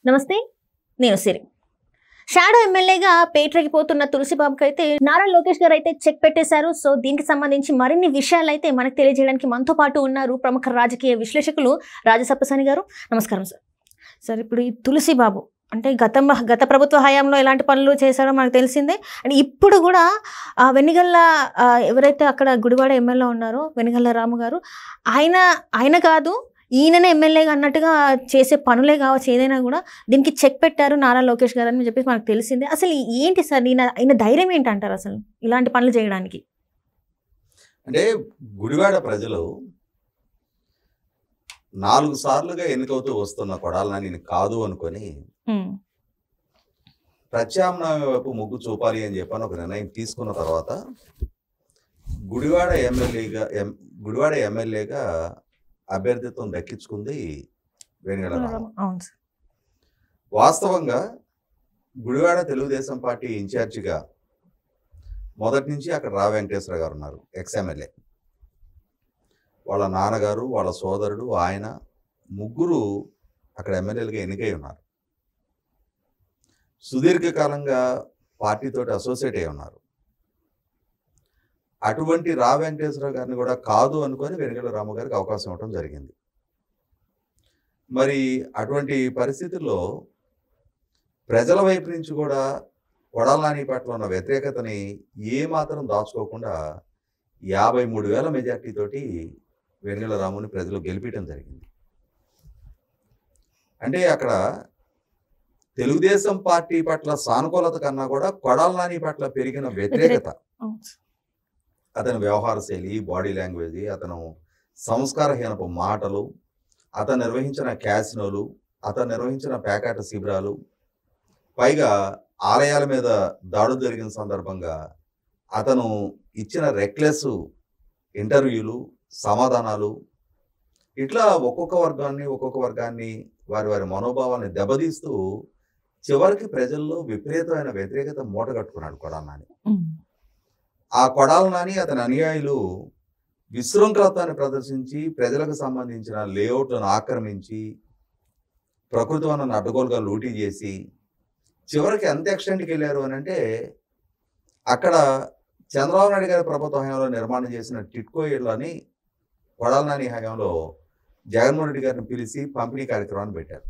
నమస్తే, నేను సిరి. షాడో ఎమ్మెల్యేగా పేటరేగిపోతున్న తులసిబాబుకి అయితే నారా లోకేష్ గారు అయితే చెక్ పెట్టేశారు. సో దీనికి సంబంధించి మరిన్ని విషయాలు అయితే మనకు తెలియజేయడానికి మనతో పాటు ఉన్నారు ప్రముఖ రాజకీయ విశ్లేషకులు రాజసప్పసాని గారు. నమస్కారం సార్. సార్, ఇప్పుడు ఈ తులసిబాబు అంటే గత ప్రభుత్వ హయాంలో ఎలాంటి పనులు చేశారో మనకు తెలిసిందే. అండ్ ఇప్పుడు కూడా వెనిగల్ల ఎవరైతే అక్కడ గుడివాడ ఎమ్మెల్యే ఉన్నారో వెనిగల్ల రాము గారు, ఆయన కాదు ఈయననే ఎమ్మెల్యేగా అన్నట్టుగా చేసే పనులే కావచ్చు, ఏదైనా కూడా దీనికి చెక్ పెట్టారు నారా లోకేష్ గారు అని చెప్పేసి మనకు తెలిసిందే. అసలు ఏంటి సార్ ఈయన ధైర్యం ఏంటంటారు అసలు ఇలాంటి పనులు చేయడానికి? అంటే గుడివాడ ప్రజలు 4 సార్లుగా ఎన్నికవుతూ వస్తున్న కొడాలని నేను కాదు అనుకొని ప్రత్యామ్నాయ వైపు మొగ్గు చూపాలి అని చెప్పని ఒక నిర్ణయం తీసుకున్న తర్వాత గుడివాడ ఎమ్మెల్యేగా అభ్యర్థిత్వం దక్కించుకుంది వెనిగల్ల రాము. వాస్తవంగా గుడివాడ తెలుగుదేశం పార్టీ ఇన్ఛార్జిగా మొదటి నుంచి అక్కడ రా వెంకటేశ్వర గారు ఉన్నారు, ఎక్స్ఎమ్మెల్యే. వాళ్ళ నాన్నగారు, వాళ్ళ సోదరుడు, ఆయన ముగ్గురు అక్కడ ఎమ్మెల్యేలుగా ఎన్నికై ఉన్నారు. సుదీర్ఘకాలంగా పార్టీతోటి అసోసియేట్ అయి ఉన్నారు. అటువంటి రా వెంకటేశ్వర గారిని కూడా కాదు అనుకొని వెనిగల్ల రాము గారికి అవకాశం ఇవ్వడం జరిగింది. మరి అటువంటి పరిస్థితుల్లో ప్రజల వైపు నుంచి కూడా కొడాల నాని పట్ల ఉన్న వ్యతిరేకతని ఏమాత్రం దాచుకోకుండా 53,000 మెజార్టీతోటి వెనిగల్ల రాముని ప్రజలు గెలిపించడం జరిగింది. అంటే అక్కడ తెలుగుదేశం పార్టీ పట్ల సానుకూలత కన్నా కూడా కొడాల నాని పట్ల పెరిగిన వ్యతిరేకత, అతని వ్యవహార శైలి, బాడీ లాంగ్వేజ్, అతను సంస్కారహీనపు మాటలు, అతను నిర్వహించిన క్యాసినోలు, అతను నిర్వహించిన పేకాట శిబిరాలు, పైగా ఆలయాల మీద దాడులు జరిగిన సందర్భంగా అతను ఇచ్చిన రెక్లెస్ ఇంటర్వ్యూలు, సమాధానాలు, ఇట్లా ఒక్కొక్క వర్గాన్ని వారి మనోభావాన్ని దెబ్బతీస్తూ చివరికి ప్రజల్లో విపరీతమైన వ్యతిరేకత మూటగట్టుకున్నాడు కొడాల నాని. ఆ కొడాల నాని అతని అనుయాయులు విశృంఖలత్వాన్ని ప్రదర్శించి ప్రజలకు సంబంధించిన లేఅవుట్లను ఆక్రమించి ప్రకృతి వనాన్ని అడ్డగోలుగా లూటీ చేసి చివరికి ఎంత ఎక్స్టెంట్కి వెళ్ళారు అని అంటే అక్కడ చంద్రబాబు నాయుడు గారి ప్రభుత్వ హయాంలో నిర్మాణం చేసిన టిట్కో ఇళ్ళని కొడాల నాని హయాంలో జగన్మోహన్ రెడ్డి గారిని పిలిచి పంపిణీ కార్యక్రమాన్ని పెట్టారు.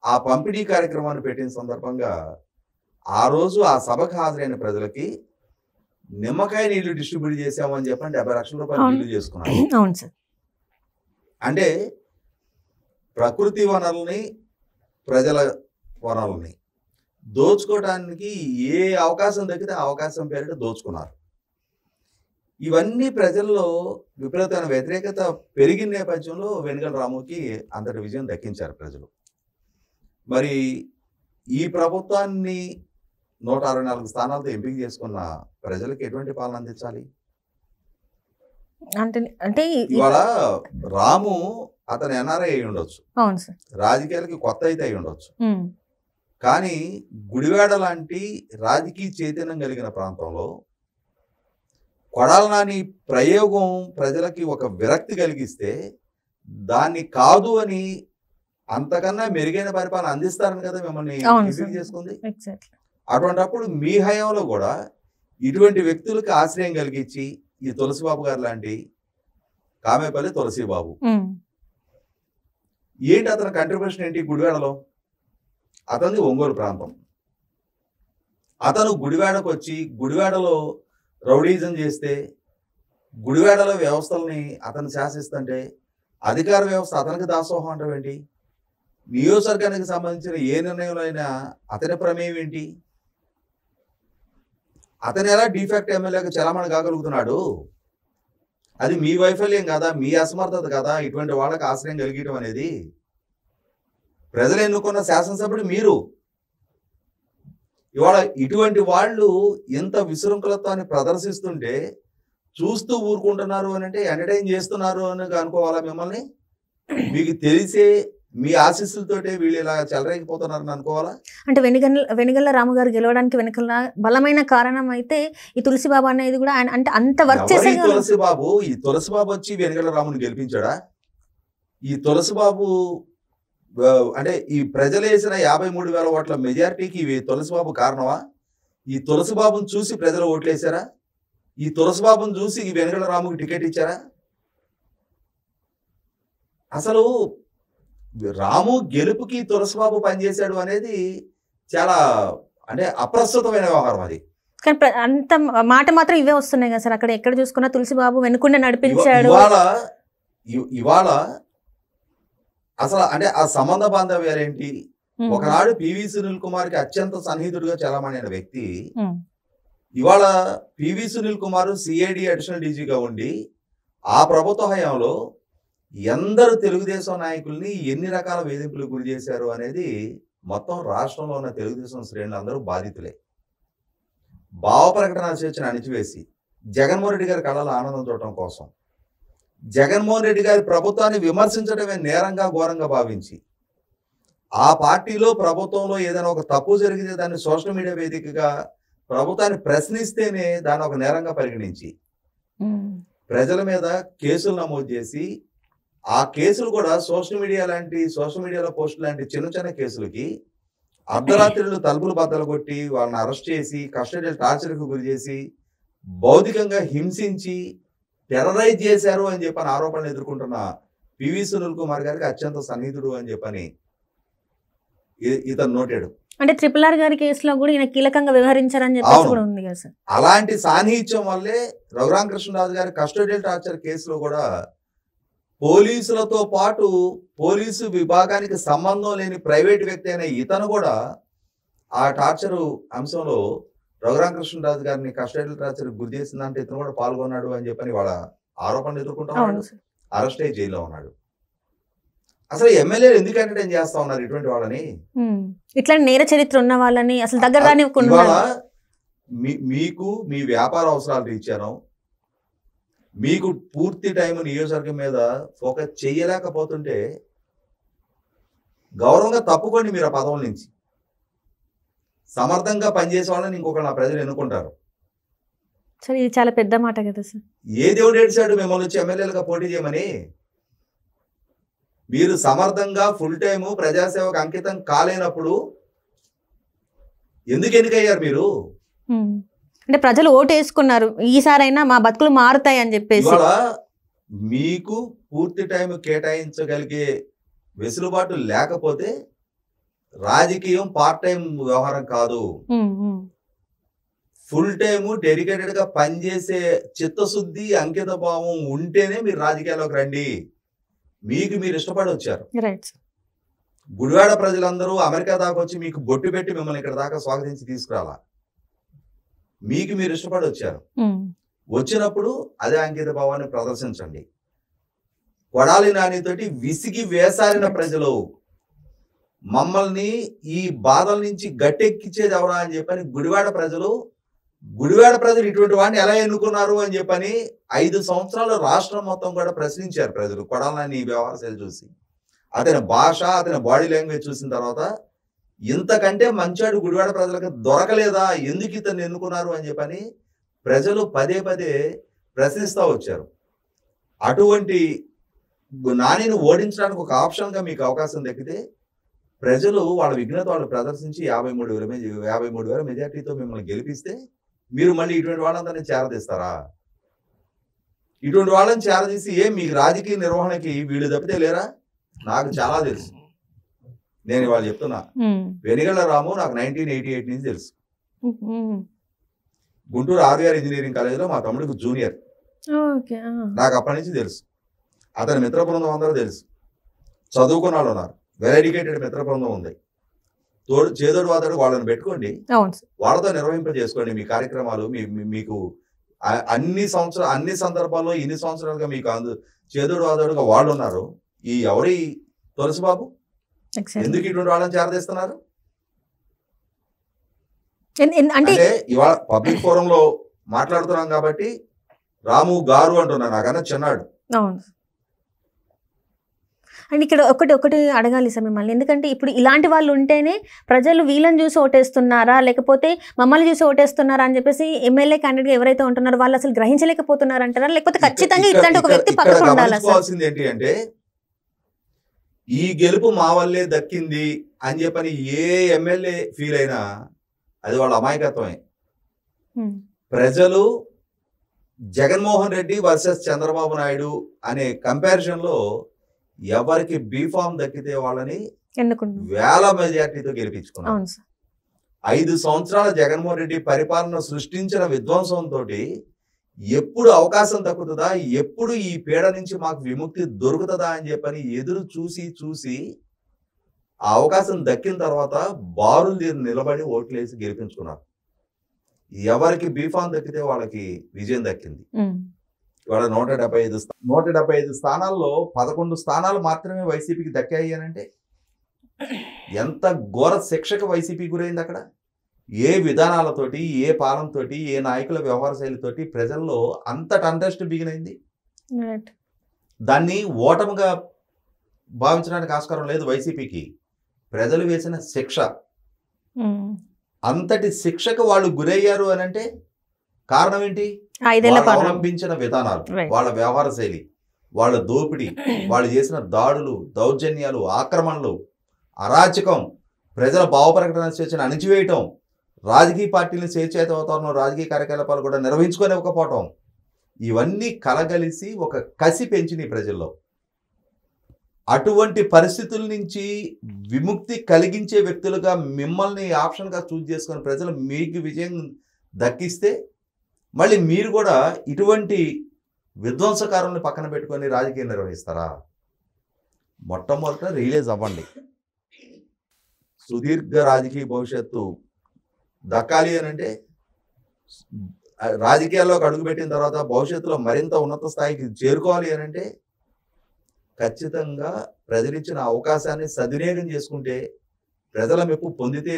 ఆ పంపిణీ కార్యక్రమాన్ని పెట్టిన సందర్భంగా ఆ రోజు ఆ సభకు హాజరైన ప్రజలకి నిమ్మకాయ నీళ్లు డిస్ట్రిబ్యూట్ చేసామని చెప్పండి 50 లక్షల రూపాయలు బిల్లు చేసుకున్నారు. అంటే ప్రకృతి వనరుల్ని, ప్రజల వనరుల్ని దోచుకోవడానికి ఏ అవకాశం దక్కితే ఆ అవకాశం పేరిట దోచుకున్నారు. ఇవన్నీ ప్రజల్లో విపరీతమైన వ్యతిరేకత పెరిగిన నేపథ్యంలో వెనిగల్ల రాముకి అంతటి విజయం దక్కించారు ప్రజలు. మరి ఈ ప్రభుత్వాన్ని 164 స్థానాలతో ఎంపిక చేసుకున్న ప్రజలకు ఎటువంటి పాలన అందించాలి? అంటే ఇవాళ రాము అతను ఎన్ఆర్ఐ అయి ఉండొచ్చు, రాజకీయాలకి కొత్త అయితే అయి ఉండొచ్చు, కానీ గుడివాడ లాంటి రాజకీయ చైతన్యం కలిగిన ప్రాంతంలో కొడాల నాని ప్రయోగం ప్రజలకి ఒక విరక్తి కలిగిస్తే దాన్ని కాదు అని అంతకన్నా మెరుగైన పరిపాలన అందిస్తారని కదా మిమ్మల్ని ఎంపిక చేసుకుంది. అటువంటిప్పుడు మీ హయాంలో కూడా ఇటువంటి వ్యక్తులకు ఆశ్రయం కలిగించి ఈ తులసిబాబు గారు లాంటి కామేపల్లి తులసిబాబు ఏంటి అతని కంట్రిబ్యూషన్ ఏంటి? గుడివాడలో అతనిది ఒంగోలు ప్రాంతం. అతను గుడివాడకు వచ్చి గుడివాడలో రౌడీజం చేస్తే గుడివాడలో వ్యవస్థల్ని అతను శాసిస్తుంటే అధికార వ్యవస్థ అతనికి దాసోహం అంటాం ఏంటి? నియోజకవర్గానికి సంబంధించిన ఏ నిర్ణయంలో అయినా అతని ప్రమేయం ఏంటి? అతను ఎలా డిఫాక్ట్ ఎమ్మెల్యేగా చలామణి కాగలుగుతున్నాడు? అది మీ వైఫల్యం కదా, మీ అసమర్థత కదా ఇటువంటి వాళ్ళకి ఆశ్రయం కలిగడం అనేది. ప్రజలు ఎన్నుకున్న శాసనసభ్యుడు మీరు. ఇవాళ ఇటువంటి వాళ్ళు ఎంత విశృంఖలత్వాన్ని ప్రదర్శిస్తుంటే చూస్తూ ఊరుకుంటున్నారు అని అంటే ఎంటర్టైన్ చేస్తున్నారు అని అనుకోవాలా మిమ్మల్ని? మీకు తెలిసే మీ ఆశీస్సులతోటే వీళ్ళు ఇలా చెలరేగిపోతున్నారని అనుకోవాలా? అంటే వెనిగల్ల రాము గారు గెలవడానికి వెనకాల బలమైన కారణం అయితే ఈ తులసిబాబు అనేది కూడా అంటే అంత వర్క్ చేసే తులసిబాబు వచ్చి వెనిగల్ల రాముని గెలిపించాడా? ఈ తులసిబాబు అంటే ఈ ప్రజలు వేసిన 53,000 ఓట్ల మెజారిటీకి ఇవి తులసిబాబు కారణమా? ఈ తులసిబాబును చూసి ప్రజలు ఓట్లేశారా? ఈ తులసిబాబును చూసి ఈ వెనుగల రాముకి టికెట్ ఇచ్చారా? అసలు రాము గెలుపుకి తులసిబాబు పనిచేశాడు అనేది చాలా అంటే అప్రస్తుతమైన వ్యవహారం అది. కానీ అంత మాట మాత్రం ఇవే వస్తున్నాయి కదా సార్, అక్కడ ఎక్కడ చూసుకున్నా తులసిబాబు వెనుకుండా నడిపించాడు. ఇవాళ అసలు అంటే ఆ సంబంధ బాంధవ్యాలేంటి? ఒకనాడు పివి సునీల్ కుమార్ కి అత్యంత సన్నిహితుడిగా చలామణైన వ్యక్తి ఇవాళ PV Sunil Kumar CID additional డీజీగా ఉండి ఆ ప్రభుత్వ హయాంలో ఎందరు తెలుగుదేశం నాయకుల్ని ఎన్ని రకాల వేధింపులు గురి చేశారు అనేది మొత్తం రాష్ట్రంలో ఉన్న తెలుగుదేశం శ్రేణులు అందరూ బాధితులే. భావ ప్రకటన స్వేచ్ఛను అణిచివేసి జగన్మోహన్ రెడ్డి గారి కళలో ఆనందం చూడటం కోసం జగన్మోహన్ రెడ్డి గారి ప్రభుత్వాన్ని విమర్శించడమే నేరంగా ఘోరంగా భావించి ఆ పార్టీలో ప్రభుత్వంలో ఏదైనా ఒక తప్పు జరిగితే దాన్ని సోషల్ మీడియా వేదికగా ప్రభుత్వాన్ని ప్రశ్నిస్తేనే దాన్ని ఒక నేరంగా పరిగణించి ప్రజల మీద కేసులు నమోదు చేసి ఆ కేసులు కూడా సోషల్ మీడియాలో పోస్టులు లాంటి చిన్న చిన్న కేసులకి అర్ధరాత్రులు తలుపులు బద్దలు కొట్టి వాళ్ళని అరెస్ట్ చేసి కస్టడియల్ టార్చర్కు గురి చేసి భౌతికంగా హింసించి టెర్రరైజ్ చేశారు అని చెప్పని ఆరోపణలు ఎదుర్కొంటున్న పివి సునీల్ కుమార్ గారికి అత్యంత సన్నిహితుడు అని చెప్పని ఇతను నోటాడు. అంటే RRR గారి కేసులో కూడా ఈయన కీలకంగా వ్యవహరించారని చెప్పేసి కూడా ఉంది కదా సార్. అలాంటి సాన్నిహిత్యం వల్లే రఘురామకృష్ణరాజు గారి కస్టడియల్ టార్చర్ కేసులో కూడా పోలీసులతో పాటు పోలీసు విభాగానికి సంబంధం లేని ప్రైవేట్ వ్యక్తి అయిన ఇతను కూడా ఆ టార్చరు అంశంలో రఘురామకృష్ణరాజు గారిని కస్టడియల్ టార్చర్ గురి చేసిందంటే ఇతను కూడా పాల్గొన్నాడు అని చెప్పని వాళ్ళ ఆరోపణలు ఎదుర్కొంటున్నాడు. అరెస్ట్ అయ్యి జైల్లో ఉన్నాడు. అసలు ఎమ్మెల్యేలు ఎందుకు ఎంటర్టైన్ చేస్తా ఉన్నారు ఇటువంటి వాళ్ళని? ఇట్లా నేర చరిత్ర ఉన్న వాళ్ళని అసలు దగ్గర మీకు మీ వ్యాపార అవసరాలు రీత్యానో మీకు పూర్తి టైం నియోజకవర్గం మీద ఫోకస్ చేయలేకపోతుంటే గౌరవంగా తప్పుకోండి. మీరు ఆ పదవుల నుంచి సమర్థంగా పనిచేసే వాళ్ళని ఇంకొక నా ప్రజలు ఎన్నుకుంటారు. సరే, ఇది చాలా పెద్ద మాట కదా సార్. ఏ దేవుడు ఏడ్చాడు మిమ్మల్ని వచ్చి ఎమ్మెల్యేలుగా పోటీ చేయమని? మీరు సమర్థంగా ఫుల్ టైము ప్రజాసేవకు అంకితం కాలేనప్పుడు ఎందుకు ఎన్నికయ్యారు మీరు? అంటే ప్రజలు ఓటు వేసుకున్నారు, ఈసారైనా మా బతుకులు మారుతాయి అని చెప్పేసి. మీకు పూర్తి టైం కేటాయించగలిగే వెసులుబాటు లేకపోతే రాజకీయం పార్ట్ టైం వ్యవహారం కాదు. ఫుల్ టైము డెడికేటెడ్ గా పనిచేసే చిత్తశుద్ధి అంకిత భావం ఉంటేనే మీరు రాజకీయాల్లోకి రండి. మీకు మీరు ఇష్టపడి వచ్చారు. గుడివాడ ప్రజలందరూ అమెరికా దాకా వచ్చి మీకు బొట్టు పెట్టి మిమ్మల్ని ఇక్కడ దాకా స్వాగతించి తీసుకురాలా. మీకు మీరు ఇష్టపడి వచ్చారు. వచ్చినప్పుడు అదే అంకిత భావాన్ని ప్రదర్శించండి. కొడాలి నానితోటి విసిగి వేసారిన ప్రజలు మమ్మల్ని ఈ బాధల నుంచి గట్టెక్కించేది ఎవరా అని చెప్పని గుడివాడ ప్రజలు ఇటువంటి వాడిని ఎలా ఎన్నుకున్నారు అని చెప్పని 5 సంవత్సరాలు రాష్ట్రం మొత్తం కూడా ప్రశ్నించారు ప్రజలు. కొడాలి నాని వ్యవహార శైలి చూసి, అతని భాష, అతని బాడీ లాంగ్వేజ్ చూసిన తర్వాత ఇంతకంటే మంచాడు గుడివాడ ప్రజలకు దొరకలేదా, ఎందుకు ఇతన్ని ఎన్నుకున్నారు అని చెప్పని ప్రజలు పదే పదే ప్రశ్నిస్తూ వచ్చారు. అటువంటి నానిని ఓడించడానికి ఒక ఆప్షన్గా మీకు అవకాశం దక్కితే ప్రజలు వాళ్ళ విఘ్నత వాళ్ళు ప్రదర్శించి 53,000 మెజార్టీతో మిమ్మల్ని గెలిపిస్తే మీరు మళ్ళీ ఇటువంటి వాళ్ళందరినీ చేరదీస్తారా? ఇటువంటి వాళ్ళని చేరదీసి మీకు రాజకీయ నిర్వహణకి వీళ్ళు తప్పితే లేరా? నాకు చాలా తెలుసు. నేను ఇవాళ చెప్తున్నా, వెనిగళ్ల రాము నాకు 1988 నుంచి తెలుసు. గుంటూరు RVR ఇంజనీరింగ్ కాలేజీలో మా తమ్ముడికి జూనియర్. నాకు అప్పటి నుంచి తెలుసు. అతని మిత్ర బృందం అందరూ తెలుసు. చదువుకున్న వాళ్ళు ఉన్నారు, వెల్ ఎడ్యుకేటెడ్ మిత్ర బృందం ఉంది. చేదోడు వాదోడు వాళ్ళని పెట్టుకోండి, వాళ్ళతో నిర్వహింపజేసుకోండి మీ కార్యక్రమాలు. మీకు అన్ని సందర్భాల్లో ఇన్ని సంవత్సరాలుగా మీకు చేదోడు వాదోడుగా వాళ్ళు ఉన్నారు. ఈ ఎవరి తులసిబాబు ఎందుకు ఇటువంటి వాళ్ళని చేరదీస్తున్నారు? అంటే ఇవాళ పబ్లిక్ ఫోరంలో మాట్లాడుతున్నాం కాబట్టి రాము గారు అంటున్నాను, నాకన్నా చిన్నాడు. అండ్ ఇక్కడ ఒకటి అడగాలి సార్ మిమ్మల్ని, ఎందుకంటే ఇప్పుడు ఇలాంటి వాళ్ళు ఉంటేనే ప్రజలు వీళ్ళని చూసి ఓటేస్తున్నారా లేకపోతే మమ్మల్ని చూసి ఓటేస్తున్నారా అని చెప్పేసి ఎమ్మెల్యే క్యాండిడేట్ ఎవరైతే ఉంటున్నారో వాళ్ళు అసలు గ్రహించలేకపోతున్నారంటారా, లేకపోతే ఖచ్చితంగా ఇట్లాంటి ఒక వ్యక్తి పక్కన ఉండాలి? ఏంటి అంటే ఈ గెలుపు మా వల్లే దక్కింది అని చెప్పని ఏ ఎమ్మెల్యే ఫీల్ అయినా అది వాళ్ళ అమాయకత్వమే. ప్రజలు జగన్మోహన్ రెడ్డి వర్సెస్ చంద్రబాబు నాయుడు అనే కంపారిజన్లో ఎవరికి బీఫామ్ దక్కితే వాళ్ళని వేల మెజార్టీతో గెలిపించుకున్నారు. 5 సంవత్సరాల జగన్మోహన్ రెడ్డి పరిపాలన సృష్టించిన విధ్వంసంతో ఎప్పుడు అవకాశం దక్కుతుందా, ఎప్పుడు ఈ పీడ నుంచి మాకు విముక్తి దొరుకుతుందా అని చెప్పని ఎదురు చూసి ఆ అవకాశం దక్కిన తర్వాత బారులు నిలబడి ఓట్లేసి గెలిపించుకున్నారు. ఎవరికి బీఫామ్ దక్కితే వాళ్ళకి విజయం దక్కింది. ఇవాళ 175 స్థానాల్లో 11 స్థానాలు మాత్రమే వైసీపీకి దక్కాయి అని అంటే ఎంత ఘోర శిక్షకు వైసీపీ గురైంది. అక్కడ ఏ విధానాలతోటి, ఏ పాలనతోటి, ఏ నాయకుల వ్యవహార శైలితోటి ప్రజల్లో అంతటి అంతస్ట్ బిగినైంది. దాన్ని ఓటముగా భావించడానికి ఆస్కారం లేదు వైసీపీకి. ప్రజలు వేసిన శిక్ష, అంతటి శిక్షకు వాళ్ళు గురయ్యారు అని అంటే కారణం ఏంటి? అవలంబించిన విధానాలు, వాళ్ళ వ్యవహార శైలి, వాళ్ళ దోపిడీ, వాళ్ళు చేసిన దాడులు, దౌర్జన్యాలు, ఆక్రమణలు, అరాచకం, ప్రజల భావప్రకటన స్వేచ్ఛను అణిచివేయటం, రాజకీయ పార్టీలను స్వేచ్ఛాయుతవాతావరణం, రాజకీయ కార్యకలాపాలు కూడా నిర్వహించుకోనివ్వకపోవటం, ఇవన్నీ కలగలిసి ఒక కసి పెంచినాయి ప్రజల్లో. అటువంటి పరిస్థితుల నుంచి విముక్తి కలిగించే వ్యక్తులుగా మిమ్మల్ని ఆప్షన్గా చూజ్ చేసుకుని ప్రజలు మీకు విజయం దక్కిస్తే మళ్ళీ మీరు కూడా ఇటువంటి విధ్వంసకారుల్ని పక్కన పెట్టుకొని రాజకీయం నిర్వహిస్తారా? మొట్టమొదట రియలైజ్ అవ్వండి. సుదీర్ఘ రాజకీయ భవిష్యత్తు దక్కాలి అని అంటే రాజకీయాల్లోకి అడుగుపెట్టిన తర్వాత భవిష్యత్తులో మరింత ఉన్నత స్థాయికి చేరుకోవాలి అని అంటే ఖచ్చితంగా ప్రజలిచ్చిన అవకాశాన్ని సద్వినియోగం చేసుకుంటే, ప్రజల మెప్పు పొందితే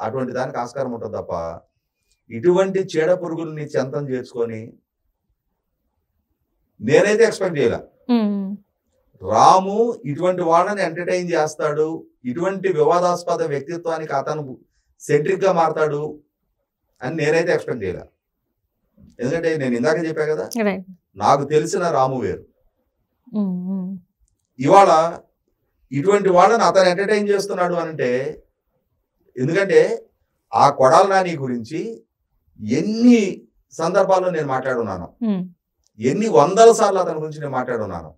అటువంటి దానికి ఆస్కారం ఉంటుంది తప్ప ఇటువంటి చీడ పురుగుల్ని చెంతం చేసుకొని నేనైతే ఎక్స్పెక్ట్ చేయలే. రాము ఇటువంటి వాళ్ళని ఎంటర్టైన్ చేస్తాడు, ఇటువంటి వివాదాస్పద వ్యక్తిత్వానికి అతను సెంట్రిక్ గా మారతాడు అని నేనైతే ఎక్స్పెక్ట్ చేయలే. ఎందుకంటే నేను ఇందాక చెప్పా కదా, నాకు తెలిసిన రాము వేరు. ఇవాళ ఇటువంటి వాళ్ళని అతను ఎంటర్టైన్ చేస్తున్నాడు అనంటే, ఎందుకంటే ఆ కొడాల నాని గురించి ఎన్ని సందర్భాల్లో నేను మాట్లాడున్నాను, ఎన్ని వందల సార్లు అతని గురించి నేను మాట్లాడున్నాను.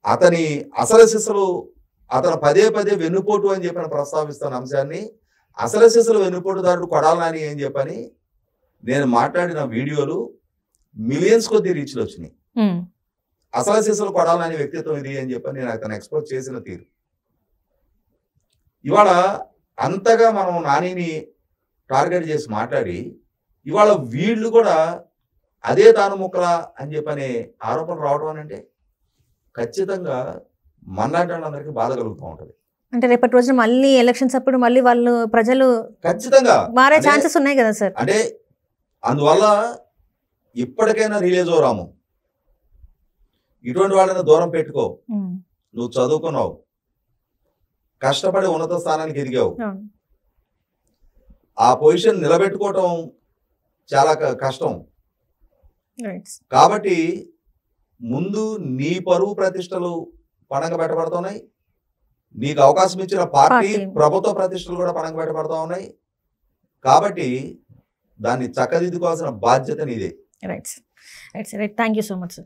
అతని అసలు శిశులు, అతను పదే వెన్నుపోటు అని చెప్పని ప్రస్తావిస్తున్న అంశాన్ని, అసలు శిశులు వెన్నుపోటుదారుడు కొడాల నాని అని చెప్పని నేను మాట్లాడిన వీడియోలు మిలియన్స్ కొద్ది రీచ్లు వచ్చినాయి. అసలు శిశులు కొడాల నాని వ్యక్తిత్వం ఇది అని చెప్పని నేను అతను ఎక్స్పోజ్ చేసిన తీరు. ఇవాళ అంతగా మనం నానిని టార్గెట్ చేసి మాట్లాడి ఇవాళ వీళ్ళు కూడా అదే తాను ముక్కలా అని చెప్పని ఆరోపణలు రావడం అని అంటే ఖచ్చితంగా మనలాంటి వాళ్ళందరికీ బాధ కలుగుతూ ఉంటుంది. అంటే రేపటి రోజున మళ్ళీ ఎలక్షన్స్ అప్పుడు మళ్ళీ వాళ్ళు ప్రజలు ఖచ్చితంగా మారే ఛాన్సెస్ ఉన్నాయి కదా సార్. అంటే అందువల్ల ఇప్పటికైనా రిలీజ్ రాము, ఇటువంటి వాళ్ళని దూరం పెట్టుకో. నువ్వు చదువుకున్నావు, కష్టపడి ఉన్నత స్థానానికి ఎదిగావు, ఆ పొజిషన్ నిలబెట్టుకోవటం చాలా కష్టం. కాబట్టి ముందు నీ పరువు ప్రతిష్టలు పణంగా పెట్టబడుతున్నాయి, నీకు అవకాశం ఇచ్చిన పార్టీ ప్రభుత్వ ప్రతిష్టలు కూడా పణంగా పెట్టబడుతూ ఉన్నాయి. కాబట్టి దాన్ని చక్కదిద్దుకోవాల్సిన బాధ్యత నీదే. Right right thank you so much sir.